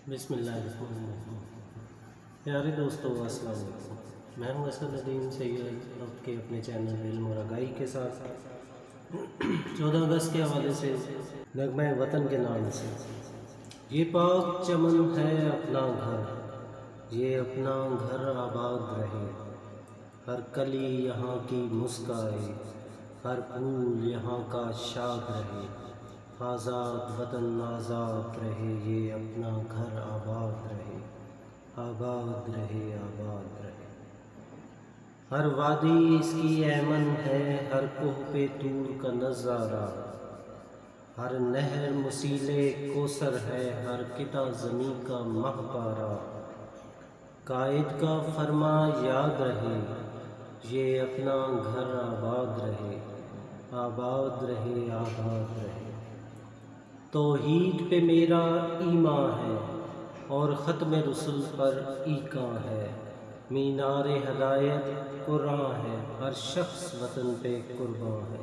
بسم اللہ الرحمن الرحیم۔ پیارے دوستو السلام علیکم، میں ہوں اسد الدین سید آپ کے اپنے چینل علم اور آگاہی کے ساتھ 14 اگست کے حوالے سے نغمہ وطن کے نام سے۔ یہ پاک چمن ہے اپنا گھر، یہ اپنا گھر آباد رہے، ہر کلی یہاں کی مسکائے، ہر پھول یہاں کا شاد رہے، آزاد وطن آزاد رہے، یہ اپنا گھر آباد رہے، آباد رہے، آباد رہے۔ ہر وادی اس کی ایمن ہے، ہر کوہ پہ طور کا نظارہ، ہر نہر مسیل کوثر ہے، ہر قطع زمیں کا مہ پارہ۔ قائد کا فرما یاد رہے، یہ اپنا گھر آباد رہے، آباد رہے، آباد رہے۔ توحید پہ میرا ایمان ہے اور ختم رسل پر ایقاں ہے، مینار ہدایت قرآن ہے، ہر شخص وطن پہ قرباں ہے۔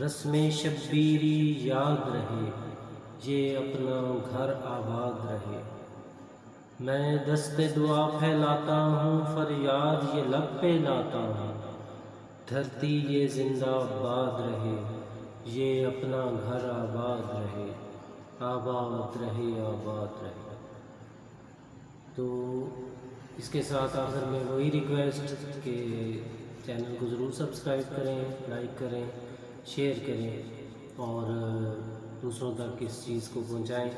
رسم شبیری یاد رہے، یہ اپنا گھر آباد رہے۔ میں دست دعا پھیلاتا ہوں، فریاد یہ لب پہ لاتا ہوں، دھرتی یہ زندہ باد رہے، یہ اپنا گھر آباد رہے، آباد رہے، آباد رہے۔ تو اس کے ساتھ آخر میں وہی ریکویسٹ کہ چینل کو ضرور سبسکرائب کریں، لائک کریں، شیئر کریں اور دوسروں تک اس چیز کو پہنچائیں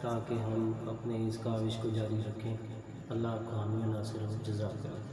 تاکہ ہم اپنے اس کاوش کو جاری رکھیں۔ اللہ آپ کو حامی و ناصر ہو۔ جزاک اللہ۔